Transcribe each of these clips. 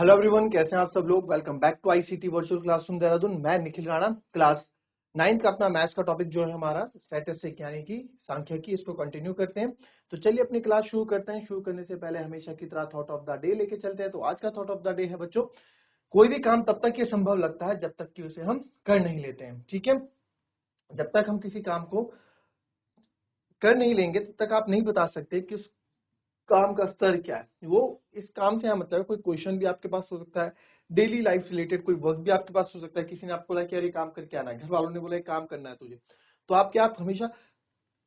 Hello everyone, कैसे हैं आप सब लोग। Welcome back to ICT virtual classroom Dehradun. मैं निखिल राणा। क्लास 9th का अपना मैथ्स का टॉपिक जो है हमारा स्टैटिस्टिक्स यानी कि सांख्यिकी, इसको कंटिन्यू करते हैं। तो चलिए अपनी क्लास शुरू करते हैं। शुरू करने से पहले हमेशा की तरह थॉट ऑफ द डे लेके चलते हैं। तो आज का थॉट ऑफ द डे है बच्चों, कोई भी काम तब तक ये संभव लगता है जब तक कि उसे हम कर नहीं लेते हैं। ठीक है, जब तक हम किसी काम को कर नहीं लेंगे तब तक आप नहीं बता सकते कि उस काम का स्तर क्या है। वो इस काम से मतलब है, कोई क्वेश्चन भी आपके पास हो सकता है, डेली लाइफ से रिलेटेड कोई वर्क भी आपके पास हो सकता है। किसी ने आपको बोला कि यार ये काम करके आना है, घर वालों ने बोला ये काम करना है तुझे, तो आप हमेशा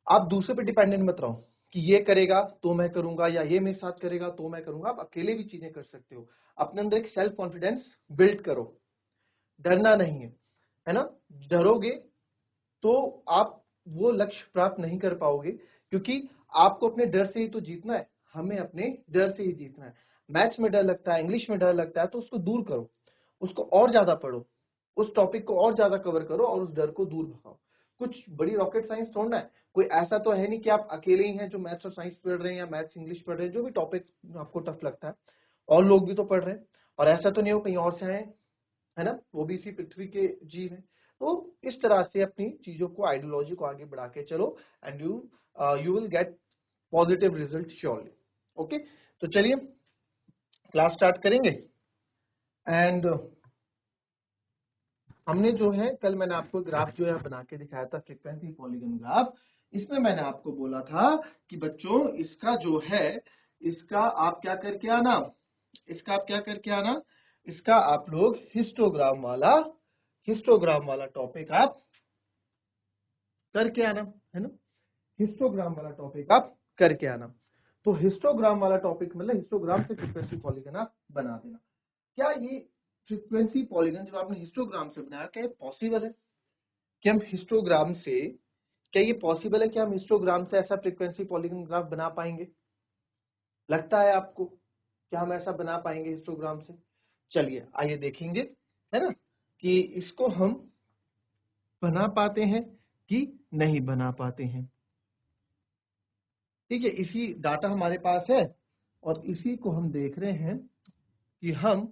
आप दूसरे पे डिपेंडेंट मत रहो कि ये करेगा तो मैं करूंगा या ये मेरे साथ करेगा तो मैं करूंगा। आप अकेले भी चीजें कर सकते हो। अपने अंदर एक सेल्फ कॉन्फिडेंस बिल्ड करो, डरना नहीं है ना। डरोगे तो आप वो लक्ष्य प्राप्त नहीं कर पाओगे, क्योंकि आपको अपने डर से ही तो जीतना है। हमें अपने डर से ही जीतना है। मैथ्स में डर लगता है, इंग्लिश में डर लगता है, तो उसको दूर करो, उसको और ज्यादा पढ़ो, उस टॉपिक को और ज्यादा कवर करो और उस डर को दूर भगाओ। कुछ बड़ी रॉकेट साइंस थोड़ा है, कोई ऐसा तो है नहीं कि आप अकेले ही हैं जो मैथ्स और साइंस पढ़ रहे हैं या मैथ्स इंग्लिश पढ़ रहे हैं। जो भी टॉपिक आपको टफ लगता है और लोग भी तो पढ़ रहे हैं, और ऐसा तो नहीं हो कहीं और से आए, है ना, वो भी इसी पृथ्वी के जीव हैं। तो इस तरह से अपनी चीजों को, आइडियोलॉजी को आगे बढ़ा के चलो and you will get positive result surely. Okay, तो चलिए क्लास स्टार्ट करेंगे। एंड हमने जो है कल मैंने आपको ग्राफ जो है बना के दिखाया था, फ्रीक्वेंसी पॉलीगन ग्राफ। इसमें मैंने आपको बोला था कि बच्चों इसका जो है, इसका आप क्या करके आना, इसका आप क्या करके आना, इसका आप लोग हिस्टोग्राम वाला टॉपिक आप करके आना, है ना। हिस्टोग्राम वाला टॉपिक आप करके आना। तो हिस्टोग्राम वाला टॉपिक मतलब हिस्टोग्राम से फ्रीक्वेंसी पॉलीगन आप बना देना। क्या ये फ्रीक्वेंसी पॉलीगन जब आपने हिस्टोग्राम से बनाया, क्या ये पॉसिबल है कि हम हिस्टोग्राम से, क्या ये पॉसिबल है कि हम हिस्टोग्राम से ऐसा फ्रीक्वेंसी पॉलीगन ग्राफ बना पाएंगे? लगता है आपको क्या हम ऐसा बना पाएंगे हिस्टोग्राम से? चलिए आइए देखेंगे, है ना, कि इसको हम बना पाते हैं कि नहीं बना पाते हैं। ठीक है, इसी डाटा हमारे पास है और इसी को हम देख रहे हैं कि हम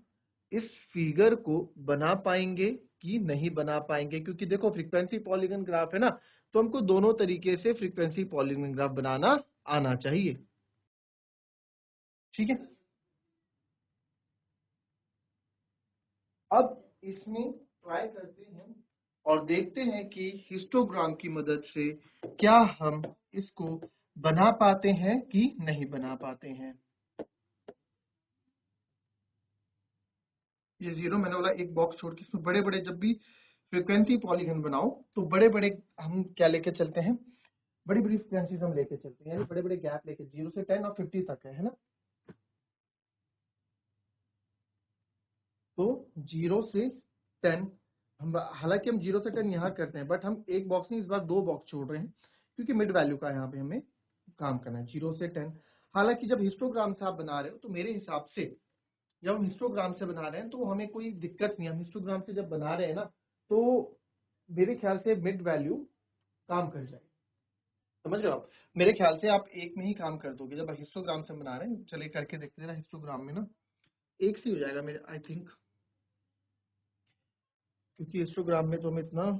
इस फिगर को बना पाएंगे कि नहीं बना पाएंगे। क्योंकि देखो फ्रीक्वेंसी पॉलीगन ग्राफ है ना, तो हमको दोनों तरीके से फ्रीक्वेंसी पॉलीगन ग्राफ बनाना आना चाहिए। ठीक है, अब इसमें ट्राई करते हैं और देखते हैं कि हिस्टोग्राम की मदद से क्या हम इसको बना पाते हैं कि नहीं बना पाते हैं। ये जीरो मैंने बोला एक बॉक्स छोड़ के, इसमें बड़े बड़े जब भी फ्रीक्वेंसी पॉलीगन बनाओ तो बड़े बड़े हम क्या लेके चलते हैं, बड़ी बड़ी फ्रीक्वेंसीज हम लेके चलते हैं, यानी बड़े बड़े गैप लेके 0 से 10 और 50 तक है ना। तो 0 से 10 हम, हालांकि हम 0 से 10 यहाँ करते हैं, बट हम एक बॉक्स नहीं इस बार दो बॉक्स छोड़ रहे हैं, क्योंकि मिड वैल्यू का यहाँ पे हमें काम करना है 0 से 10। हालांकि जब हिस्टोग्राम से आप बना रहे हो तो मेरे हिसाब से जब हम हिस्टोग्राम से बना रहे हैं तो हमें कोई दिक्कत नहीं है। हम हिस्टोग्राम से जब बना रहे हैं ना, तो मेरे ख्याल से मिड वैल्यू काम कर जाएगी। समझ रहे हो आप, मेरे ख्याल से आप एक में ही काम कर दोगे जब हिस्टोग्राम से बना रहे हैं। चलिए करके देखते हैं हिस्टोग्राम में ना, एक से हो जाएगा मेरे आई थिंक, क्योंकि हिस्टोग्राम में तो हमें इतना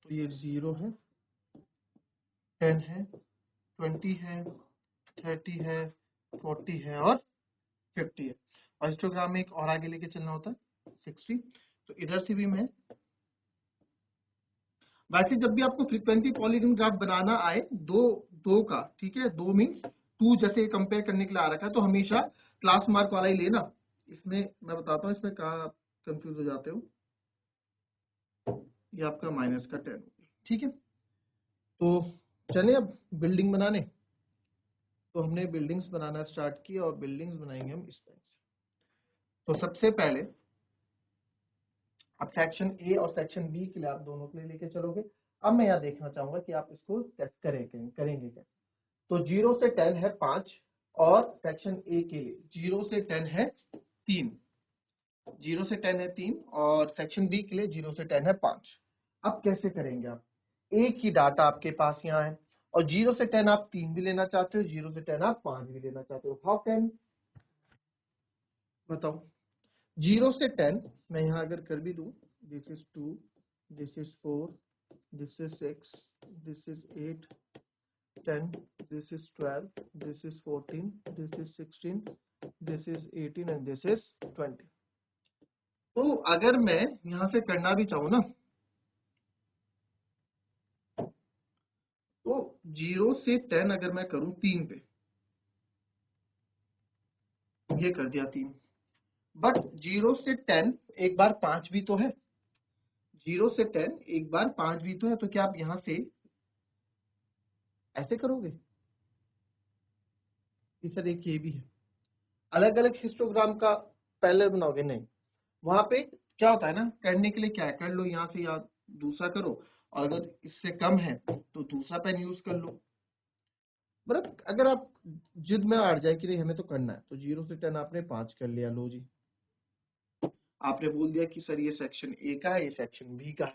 तो ये 0 है, 10 है, 20 है, 30 है, 40 है और 50 है। और हिस्टोग्राम में एक और आगे लेके चलना होता है 60। तो इधर से भी मैं, वैसे जब भी आपको फ्रीक्वेंसी पॉलीगन ग्राफ बनाना आए दो दो का, ठीक है, दो मीन्स टू जैसे कंपेयर करने के लिए आ रखा है, तो हमेशा क्लास मार्क वाला ही लेना। इसमें मैं बताता हूँ इसमें कहाँ आप कंफ्यूज हो जाते हो। ये आपका -10 ठीक है। तो चले अब बिल्डिंग बनाने। तो हमने बिल्डिंग्स बनाना स्टार्ट किया और बिल्डिंग्स बनाएंगे हम इस टाइप से। तो सबसे पहले अब सेक्शन ए और सेक्शन बी के लिए आप दोनों के लिए लेके चलोगे। अब मैं यहाँ देखना चाहूंगा कि आप इसको टेस्ट करेंगे कैसे। तो 0 से 10 है 5 और सेक्शन ए के लिए 0 से 10 है 3, 0 से 10 है 3 और सेक्शन बी के लिए 0 से 10 है 5। अब कैसे करेंगे आप? एक ही डाटा आपके पास यहाँ है और 0 से 10 आप 3 भी लेना चाहते हो, 0 से 10 आप 5 भी लेना चाहते हो। How can? बताओ। 0 से 10 मैं यहाँ अगर कर भी दूं, this is 2, this is 4, this is 6, this is 8, 10, this is 12, this is 14, this is 16, this is 18 and this is 20। तो अगर मैं यहां से करना भी चाहूँ ना, तो 0 से 10 अगर मैं करूं 3 पे, ये कर दिया 3। बट 0 से 10 एक बार 5 भी तो है, 0 से 10 एक बार 5 भी तो है, तो क्या आप यहां से ऐसे करोगे कि सर एक ये भी है, अलग अलग हिस्टोग्राम का पैरेलल बनाओगे? नहीं। वहां पे क्या होता है ना, करने के लिए क्या है, कर लो यहाँ से या दूसरा करो, और अगर इससे कम है तो दूसरा पेन यूज कर लो। मतलब अगर आप जिद में अड़ जाए कि नहीं हमें तो करना है, तो 0 से 10 आपने 5 कर लिया, लो जी, आपने बोल दिया कि सर ये सेक्शन ए का है, ये सेक्शन बी का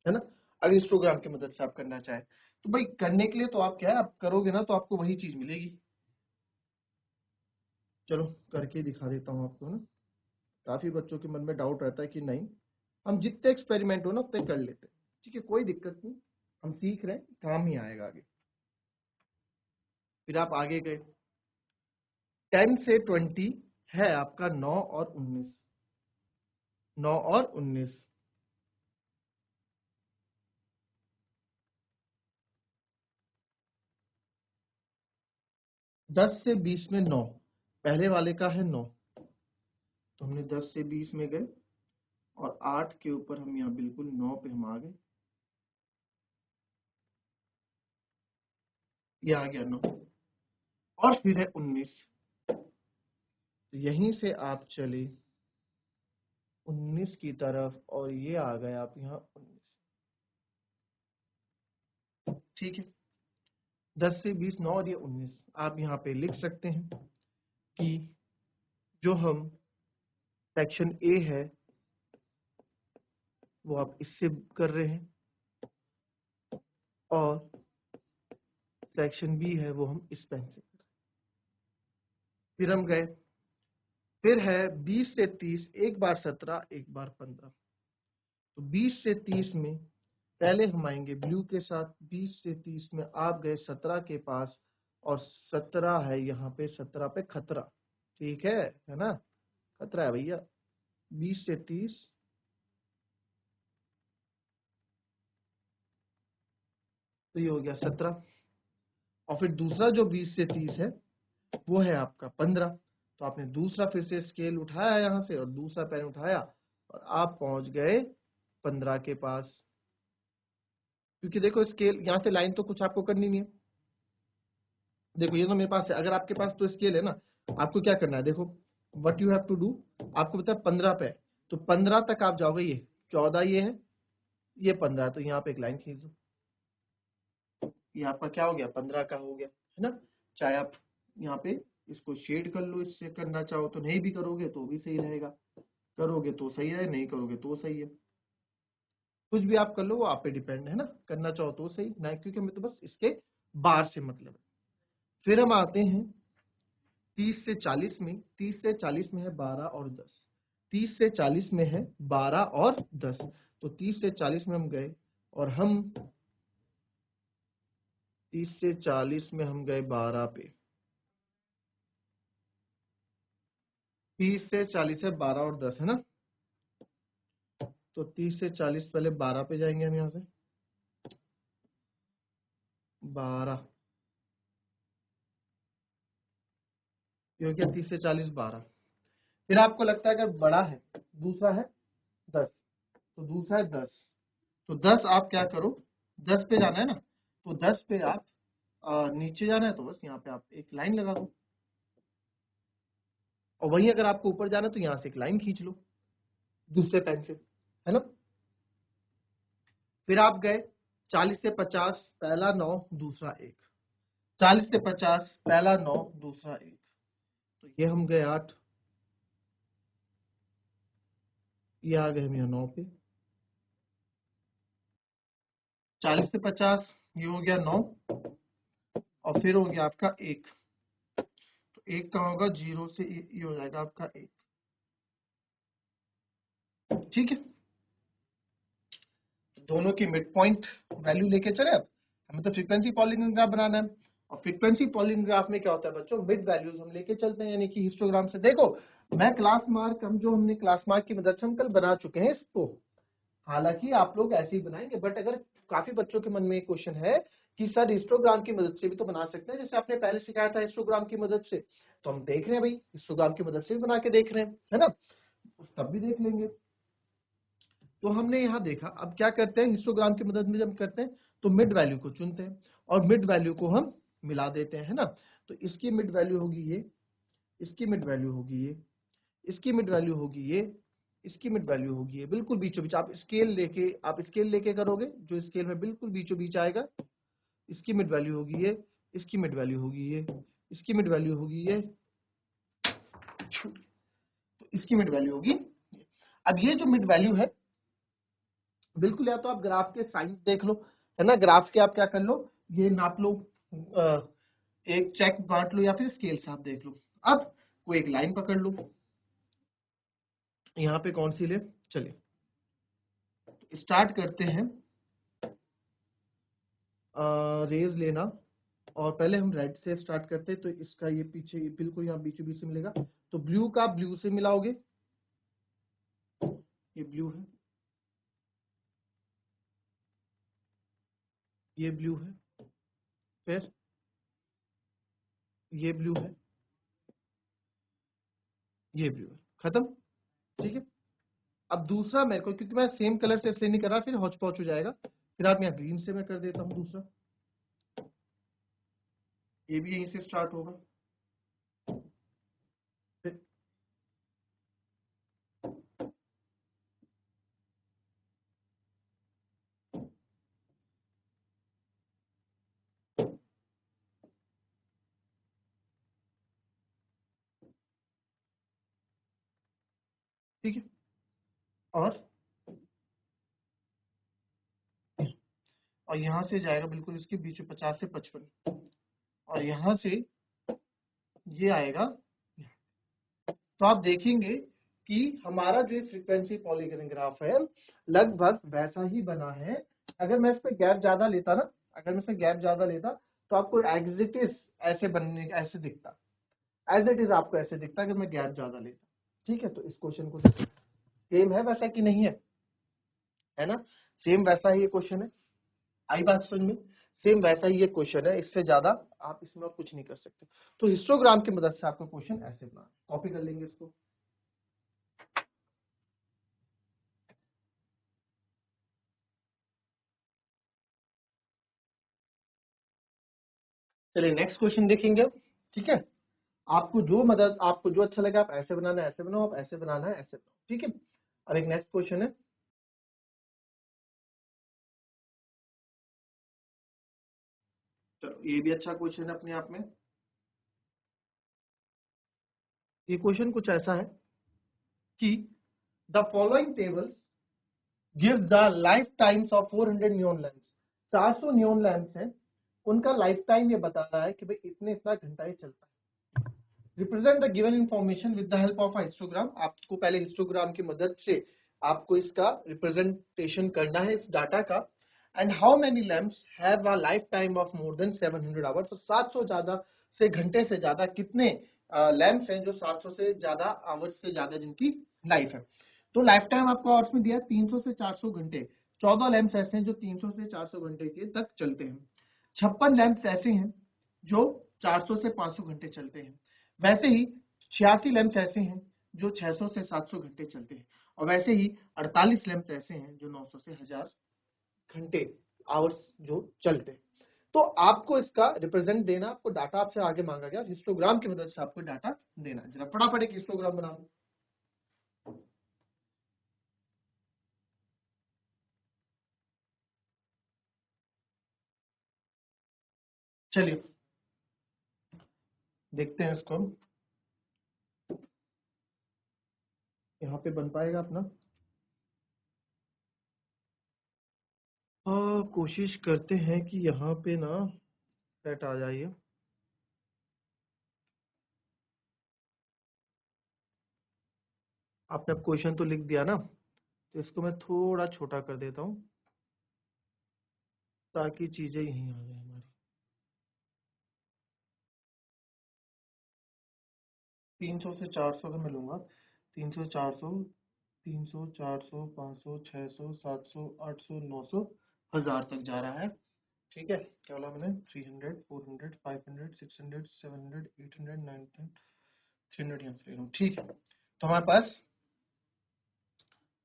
है ना। अगर हिस्टोग्राम की मदद से आप करना चाहे तो भाई करने के लिए तो आप क्या है, आप करोगे ना तो आपको वही चीज मिलेगी। चलो करके दिखा देता हूँ आपको ना। काफी बच्चों के मन में डाउट रहता है कि नहीं, हम जितने एक्सपेरिमेंट हो ना उतने कर लेते हैं, ठीक है, कोई दिक्कत नहीं, हम सीख रहे हैं, काम ही आएगा आगे। फिर आप आगे गए, 10 से 20 है आपका 9 और 19, 9 और 19। 10 से 20 में 9, पहले वाले का है 9, तो हमने 10 से 20 में गए और 8 के ऊपर हम यहाँ बिल्कुल 9 पे हम आ गए, ये आ गया 9, और फिर है 19, तो यहीं से आप चले 19 की तरफ और ये आ गए आप यहाँ 19, ठीक है। 10 से 20 9 और ये 19, आप यहाँ पे लिख सकते हैं कि जो हम सेक्शन ए है वो आप इससे कर रहे हैं और सेक्शन बी है वो हम इस पेन से कर रहे हैं। फिर हम गए, फिर है 20 से 30, एक बार 17 एक बार 15, तो 20 से 30 में पहले हम आएंगे ब्लू के साथ, 20 से 30 में आप गए 17 के पास और 17 है यहाँ पे, 17 पे खतरा, ठीक है ना, खतरा है भैया। 20 से 30, तो ये हो गया 17, और फिर दूसरा जो 20 से 30 है वो है आपका 15, तो आपने दूसरा फिर से स्केल उठाया यहाँ से और दूसरा पेन उठाया और आप पहुंच गए 15 के पास, क्योंकि देखो स्केल यहाँ से लाइन तो कुछ आपको करनी नहीं है, देखो ये तो मेरे पास है, अगर आपके पास तो स्केल है ना, आपको क्या करना है, देखो what you have to do, आपको पता है 15 पे, तो 15 तक आप जाओगे, ये 14 ये है, ये 15 है, तो यहाँ पे एक लाइन खींच दो, ये आपका क्या हो गया, 15 का हो गया, है ना। चाहे आप यहाँ पे इसको शेड कर लो, इससे करना चाहो तो, नहीं भी करोगे तो भी सही रहेगा, करोगे तो सही है, नहीं करोगे तो सही है, कुछ भी आप कर लो, वो आप पे डिपेंड है ना, करना चाहो तो सही ना, क्योंकि हमें तो बस इसके बार से मतलब है। फिर हम आते हैं 30 से 40 में, 30 से 40 में है 12 और 10, 30 से 40 में है 12 और 10, तो 30 से 40 में हम गए और हम 30 से 40 में हम गए 12 पे, 30 से 40 है 12 और 10 है ना, तो 30 से 40 पहले 12 पे जाएंगे हम यहाँ से, 12, ये हो गया 30 से 40 12। फिर आपको लगता है अगर बड़ा है, दूसरा है 10, तो दूसरा है 10, तो 10 आप क्या करो, 10 पे जाना है ना, तो 10 पे आप नीचे जाना है तो बस यहाँ पे आप एक लाइन लगा दो, और वहीं अगर आपको ऊपर जाना है तो यहाँ से एक लाइन खींच लो दूसरे पेन से, है ना। फिर आप गए 40 से 50, पहला 9 दूसरा 1, 40 से 50 पहला 9 दूसरा 1, तो ये हम गए 8, ये आ गए हम यहाँ 9 पे, 40 से 50, ये हो गया 9, और फिर हो गया आपका 1। तो 1 कहाँ होगा, 0 से ये हो जाएगा आपका 1। ठीक है, दोनों की मिड पॉइंट वैल्यू लेके चले। अब हमें तो फ्रीक्वेंसी पॉलीगॉन ग्राफ बनाना है, और फ्रीक्वेंसी पॉलीगॉन ग्राफ में क्या होता है बच्चों, मिड वैल्यूज हम लेके चलते हैं, यानी कि हिस्टोग्राम से। देखो मैं क्लास मार्क, हम जो हमने क्लास मार्क की मदद से हम कल बना चुके हैं इसको, हालांकि आप लोग ऐसे ही बनाएंगे, बट अगर काफी बच्चों के मन में एक क्वेश्चन है कि सर हिस्टोग्राम की मदद से भी तो बना सकते हैं, जैसे आपने पहले सिखाया था हिस्टोग्राम की मदद से, तो हम देख रहे हैं भाई हिस्टोग्राम की मदद से भी बना के देख रहे हैं, है ना, तब भी देख लेंगे। तो हमने यहाँ देखा, अब क्या करते हैं, हिस्टोग्राम की मदद में जब करते हैं तो मिड वैल्यू को चुनते हैं और मिड वैल्यू को हम मिला देते हैं, है ना। तो इसकी मिड वैल्यू होगी ये, इसकी मिड वैल्यू होगी ये, इसकी मिड वैल्यू होगी ये, इसकी मिड वैल्यू होगी ये, बिल्कुल बीचों बीच। आप स्केल लेके करोगे, जो स्केल में बिल्कुल बीचों बीच आएगा, इसकी मिड वैल्यू होगी ये, इसकी मिड वैल्यू होगी ये, इसकी मिड वैल्यू होगी ये, तो इसकी मिड वैल्यू होगी। अब ये जो मिड वैल्यू है, बिल्कुल या तो आप ग्राफ के साइंस देख लो, है ना, ग्राफ के आप क्या कर लो, ये नाप लो, एक चेक बांट लो, या फिर स्केल से आप देख लो। अब कोई एक लाइन पकड़ लो, यहाँ पे कौन सी ले, चलिए स्टार्ट करते हैं रेज लेना, और पहले हम रेड से स्टार्ट करते हैं, तो इसका ये पीछे बिल्कुल यहाँ बीचों बीच से मिलेगा, तो ब्लू का ब्लू से मिलाओगे, ये ब्लू है, ये ब्लू है, फिर ये ब्लू है, ये ब्लू है, खत्म। ठीक है, अब दूसरा मेरे को, क्योंकि मैं सेम कलर से इसलिए नहीं कर रहा, फिर हौच पौच हो जाएगा, फिर आप यहाँ ग्रीन से मैं कर देता हूँ दूसरा, ये भी यहीं से स्टार्ट होगा, फिर ठीक है, और यहाँ से जाएगा बिल्कुल इसके बीच में 50 से 55, और यहाँ से ये आएगा। तो आप देखेंगे कि हमारा जो फ्रीक्वेंसी पॉलीगॉन ग्राफ है लगभग वैसा ही बना है। अगर मैं इस पे गैप ज्यादा लेता ना, अगर मैं इसमें गैप ज्यादा लेता, तो आपको एज इट इज ऐसे बनने, ऐसे दिखता, एज इट इज आपको ऐसे दिखता अगर मैं गैप ज्यादा लेता। ठीक है, तो इस क्वेश्चन को सेम है वैसा कि नहीं है, है ना, सेम वैसा ही ये क्वेश्चन है, आई बात समझ में, सेम वैसा ही ये क्वेश्चन है, इससे ज्यादा आप इसमें और कुछ नहीं कर सकते। तो हिस्टोग्राम की मदद से आपको क्वेश्चन ऐसे बना, कॉपी कर लेंगे इसको। चलिए नेक्स्ट क्वेश्चन देखेंगे अब, ठीक है। आपको जो अच्छा लगे, आप ऐसे बनाना है ऐसे बनाओ, आप ऐसे बनाना है ऐसे बनाओ, ठीक है। अब एक नेक्स्ट क्वेश्चन है, चलो ये भी अच्छा क्वेश्चन है अपने आप में। ये क्वेश्चन कुछ ऐसा है कि the following tables gives the life times of 400 neon lamps. 400 neon lamps हैं, उनका लाइफ टाइम ये बता रहा है कि भाई इतना घंटा ये चलता है। Represent the given information with the help of histogram. आपको पहले हिस्टोग्राम की मदद से आपको इसका रिप्रेजेंटेशन करना है इस डाटा का। And how many lamps have a life time of more than 700 hours. तो 700 ज्यादा से घंटे से ज्यादा कितने लैंप्स हैं जो 700 से ज्यादा आवर्स से ज्यादा जिनकी लाइफ है। तो लाइफ टाइम आपको आवर्स में दिया 300 से 400 घंटे। 14 लैंप्स ऐसे हैं जो 300 से 400 घंटे के तक चलते हैं। 56 लैंप्स ऐसे हैं जो 400 से 500 घंटे चलते हैं। वैसे ही 86 लैंप्स ऐसे हैं जो 600 से 700 घंटे चलते हैं। और वैसे ही 48 लैंप्स ऐसे हैं जो 900 से 1000 घंटे आवर्स जो चलते हैं। तो आपको इसका रिप्रेजेंट देना, आपको डाटा आपसे आगे मांगा गया, हिस्टोग्राम की मदद से आपको डाटा देना। जरा फटाफट एक हिस्टोग्राम बना दो। चलिए देखते हैं इसको, यहाँ पे बन पाएगा अपना। कोशिश करते हैं कि यहाँ पे ना सेट आ जाइए। आपने अब क्वेश्चन तो लिख दिया ना, तो इसको मैं थोड़ा छोटा कर देता हूँ ताकि चीजें यहीं आ जाए हमारी। 300 से 400 का मैं लूंगा। 300, 400, 300, 400, 500, 600, 700, 800, 900, 1000 तक जा रहा है। ठीक है, क्या बोला मैंने? 300, 400, 500, 600, 700, 800, 900, 300 यहाँ से ले लूँ। ठीक है, तो हमारे पास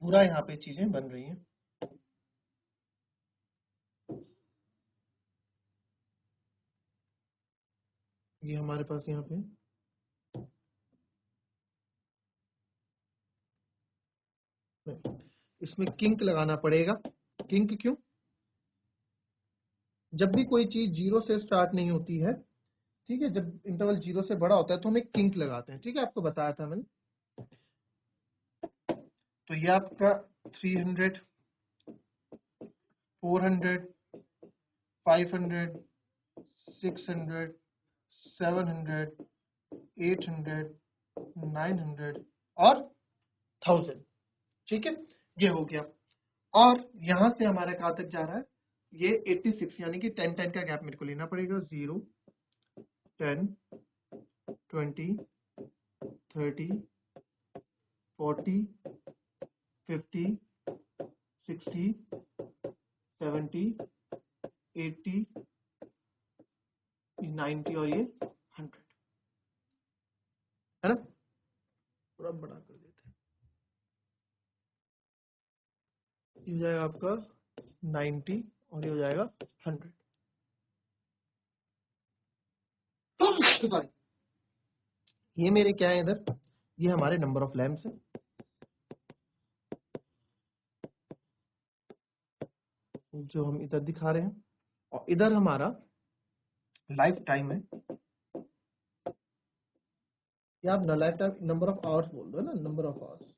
पूरा यहाँ पे चीजें बन रही हैं। ये हमारे पास यहाँ पे इसमें किंक लगाना पड़ेगा। किंक क्यों? जब भी कोई चीज जीरो से स्टार्ट नहीं होती है, ठीक है, जब इंटरवल जीरो से बड़ा होता है तो हम एक किंक लगाते हैं। ठीक है, आपको बताया था मैंने। तो ये आपका 300, 400, 500, 600, 700, 800, 900 और 1000। ठीक है, ये हो गया। और यहां से हमारा कहां तक जा रहा है? ये 86, यानी कि 10 10 का गैप मेरे को लेना पड़ेगा। 0, 10, 20, 30, 40, 50, 60, 70, 80, 90 और ये 100, है ना? थोड़ा बड़ा कर देते हैं। ये हो जाएगा आपका 90 और ये हो जाएगा 100। ये मेरे क्या है इधर? ये हमारे नंबर ऑफ लैंप्स है। जो हम इधर दिखा रहे हैं, और इधर हमारा लाइफ टाइम है, या आप life time number of hours बोल दो ना, नंबर ऑफ आवर्स।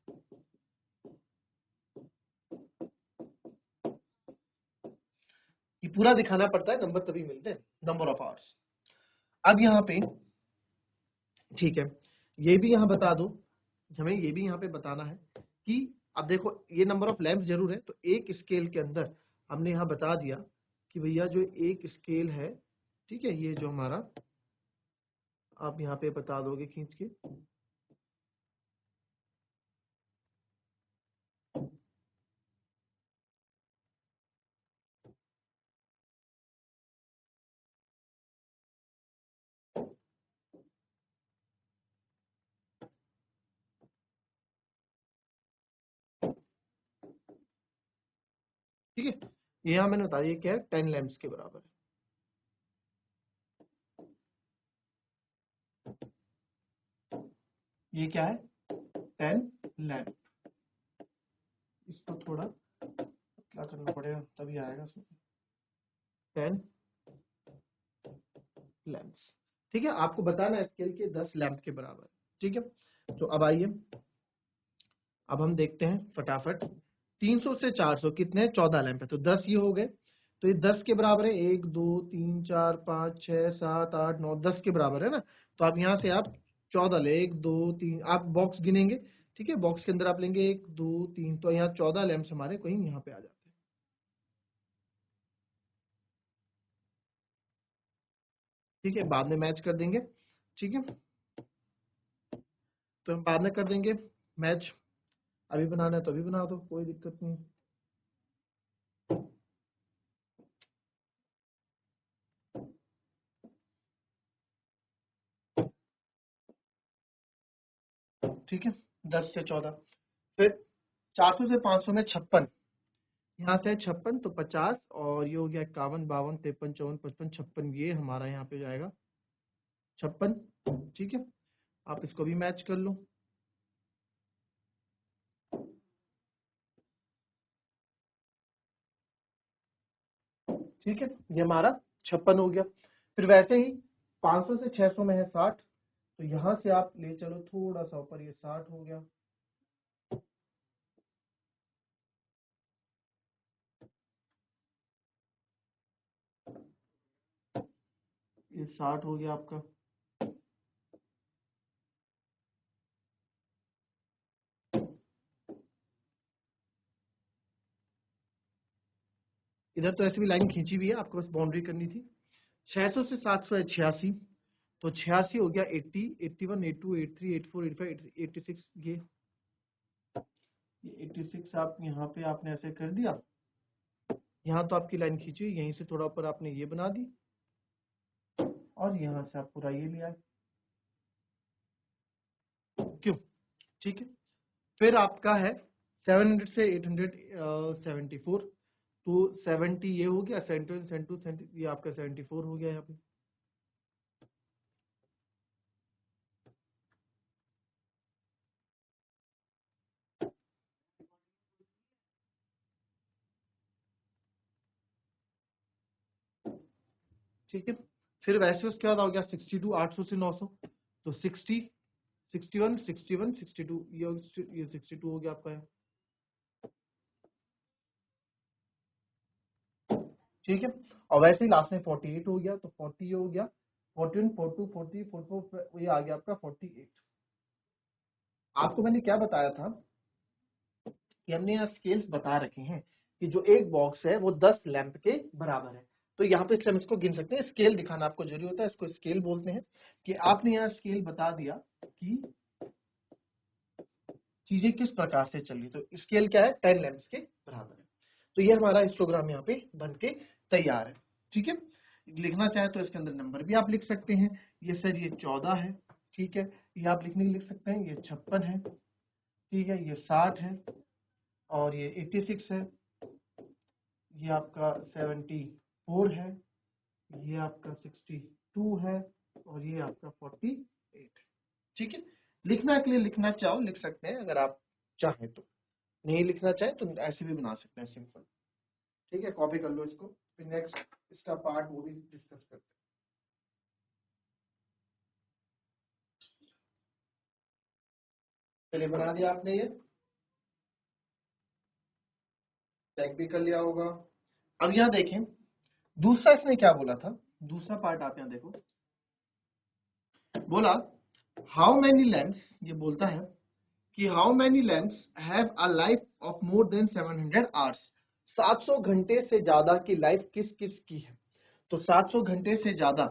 ये पूरा दिखाना पड़ता है, नंबर तभी मिलते हैं, नंबर ऑफ आवर्स। अब यहाँ पे ठीक है, ये भी यहाँ बता दो, हमें ये भी यहाँ पे बताना है कि अब देखो ये नंबर ऑफ लैंप्स जरूर है, तो एक स्केल के अंदर हमने यहाँ बता दिया कि भैया जो एक स्केल है, ठीक है, ये जो हमारा, आप यहाँ पे बता दोगे खींच के। ठीक है, ये यहाँ मैंने बताया, ये क्या है? 10 लैंप्स के बराबर है। ये क्या है? 10 लैंप। इसको थोड़ा क्या करना पड़ेगा तभी आएगा 10 लैंप्स। ठीक है, आपको बताना है स्केल के 10 लैंप के बराबर। ठीक है, तो अब आइए, अब हम देखते हैं फटाफट। 300 से 400 कितने? 14 लैंप है, तो 10 ये हो गए। तो ये 10 के बराबर है, 1 2 3 4 5 6 7 8 9, 10 के बराबर है ना। तो आप यहाँ से आप 14 ले, 1 2 3, आप बॉक्स गिनेंगे। ठीक है, बॉक्स के अंदर आप लेंगे 1 2 3, तो यहाँ 14 लैंप्स हमारे कहीं यहाँ पे आ जाते हैं। ठीक है, बाद में मैच कर देंगे। ठीक है, तो हम बाद में कर देंगे मैच। अभी बनाना है तो अभी बना दो, कोई दिक्कत नहीं। ठीक है, 10 से 14, फिर 400 से 500 में 56, यहाँ से 56 तो 50, और ये हो गया 51 52 53 54 55 56, ये हमारा यहाँ पे जाएगा 56। ठीक है, आप इसको भी मैच कर लो। ठीक है, ये हमारा 56 हो गया। फिर वैसे ही 500 से 600 में है 60, तो यहाँ से आप ले चलो थोड़ा सा ऊपर, ये 60 हो गया। ये 60 हो गया आपका। इधर तो ऐसे भी लाइन खींची हुई है, आपको बस बाउंड्री करनी थी। 600 से 700 है 86, तो 86 हो गया 80, 81, 82, 83, 84, 85, 86, ये 86 आप यहाँ पे आपने ऐसे कर दिया। यहाँ तो आपकी लाइन खींची, यहीं से थोड़ा ऊपर आपने ये बना दी और यहाँ से आप पूरा ये लिया। क्यों? ठीक है। फिर आपका है 700 से 874, तो 70 ये हो गया, 72, 72, ये आपका 74 हो गया यहाँ पे। ठीक है। फिर वैसे उसके बाद हो गया 62, 800 से 900, तो 60, 61, 61, 62, ये 62 हो गया आपका है। ठीक है। और वैसे ही लास्ट में 48 हो गया, तो 40 हो गया, 41, 42, 40, 44, ये आ गया आपका 48। आपको मैंने क्या बताया था कि हमने यहाँ स्केल्स बता रखे हैं कि जो एक बॉक्स है वो 10 लैंप के बराबर है। तो यहाँ पे हम इसको गिन सकते हैं, स्केल दिखाना आपको जरूरी होता है, इसको स्केल बोलते हैं। कि आपने यहाँ स्केल बता दिया कि चीजें किस प्रकार से चल रही, तो स्केल क्या है, 10 लैंप्स के बराबर है। तो ये हमारा हिस्टोग्राम यहाँ पे बन के तैयार है। ठीक है। लिखना चाहे तो इसके अंदर नंबर भी आप लिख सकते हैं। ये सर ये 14 है, ठीक है, ये आप लिखने के लिख सकते हैं। ये 56 है, ठीक है, ये 60 है, और ये 86 है, ये आपका 74 है, ये आपका 62 है, और ये आपका 48 है। ठीक है। लिखना के लिए लिखना चाहो लिख सकते हैं, अगर आप चाहें तो। नहीं लिखना चाहे तो ऐसे भी बना सकते हैं, सिंपल। ठीक है, कॉपी कर लो इसको, फिर नेक्स्ट इसका पार्ट वो भी डिस्कस करते हैं। चलिए, बना दिया आपने, ये चेक भी कर लिया होगा। अब यहाँ देखें, दूसरा इसने क्या बोला था, दूसरा पार्ट आप यहाँ देखो। बोला हाउ मैनी लैम्प्स, ये बोलता है कि how many lamps have a life of more than 700 hours. 700 घंटे से ज्यादा की लाइफ किस किस की है। तो 700 घंटे से ज्यादा,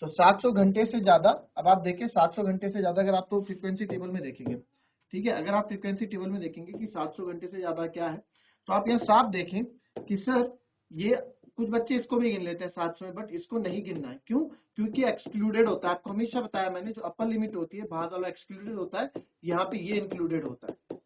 तो 700 घंटे से ज्यादा, अब आप देखें 700 घंटे से ज्यादा, अगर आप तो फ्रीक्वेंसी टेबल में देखेंगे, ठीक है, अगर आप फ्रीक्वेंसी टेबल में देखेंगे कि 700 घंटे से ज्यादा क्या है, तो आप यहाँ साफ देखें कि सर ये कुछ बच्चे इसको भी गिन लेते हैं 700 में, बट इसको नहीं गिनना है। क्यों? क्योंकि एक्सक्लूडेड होता है। आपको हमेशा बताया मैंने, जो अपर लिमिट होती है बाहर वाला एक्सक्लूडेड होता है, यहाँ पे ये इंक्लूडेड होता है,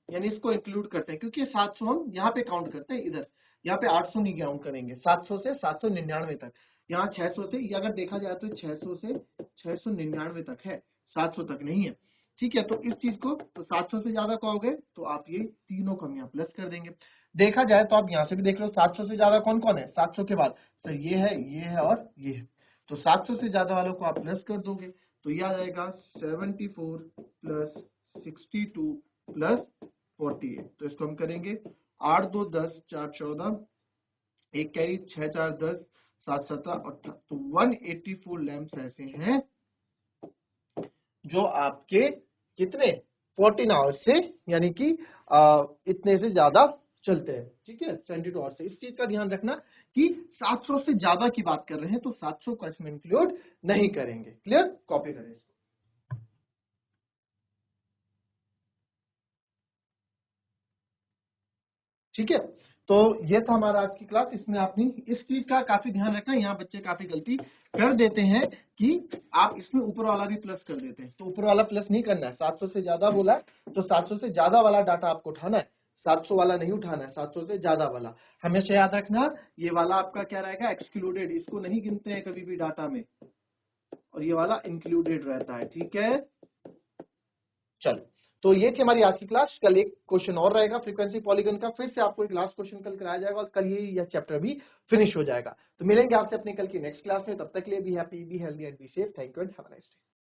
यानी इसको इंक्लूड करते हैं। क्योंकि 700 हम यहाँ पे काउंट करते हैं, इधर यहाँ पे 800 नहीं काउंट करेंगे, 700 से 799 तक। यहाँ 600 से, ये अगर देखा जाए तो 600 से 699 तक है, 700 तक नहीं है। ठीक है, तो इस चीज को, तो 700 से ज्यादा कहोगे तो आप ये तीनों को हम यहाँ प्लस कर देंगे। देखा जाए तो आप यहाँ से भी देख लो, 700 से ज्यादा कौन कौन है, 700 के बाद सर ये है और ये है। तो 700 से ज्यादा वालों को आप प्लस कर दोगे, तो ये आ जाएगा 74 प्लस 62 प्लस 48। तो इसको हम करेंगे 8 2 10 4 14, एक कैरी 6 4 10 7 17 18, तो 184 लैंप्स ऐसे हैं जो आपके कितने 14 आवर्स से, यानी कि इतने से ज्यादा चलते हैं। ठीक है, 72 आवर्स से। इस चीज का ध्यान रखना कि 700 से ज्यादा की बात कर रहे हैं तो 700 को इसमें इंक्लूड नहीं करेंगे। क्लियर? कॉपी करें इसको। ठीक है, तो ये था हमारा आज की क्लास। इसमें आपने इस चीज का काफी ध्यान रखना, यहाँ बच्चे काफी गलती कर देते हैं कि आप इसमें ऊपर वाला भी प्लस कर देते हैं। तो ऊपर वाला प्लस नहीं करना है, 700 से ज्यादा बोला है तो 700 से ज्यादा वाला डाटा आपको उठाना है, 700 वाला नहीं उठाना है, 700 से ज्यादा वाला। हमेशा याद रखना, ये वाला आपका क्या रहेगा, एक्सक्लूडेड, इसको नहीं गिनते हैं कभी भी डाटा में, और ये वाला इंक्लूडेड रहता है। ठीक है, चलो, तो ये थी हमारी आज की क्लास। कल एक क्वेश्चन और रहेगा फ्रीक्वेंसी पॉलीगन का, फिर से आपको एक लास्ट क्वेश्चन कल कराया जाएगा और कल ये चैप्टर भी फिनिश हो जाएगा। तो मिलेंगे आपसे अपने कल की नेक्स्ट क्लास में, तब तक के लिए be happy, be healthy and be safe. Thank you and have a nice day.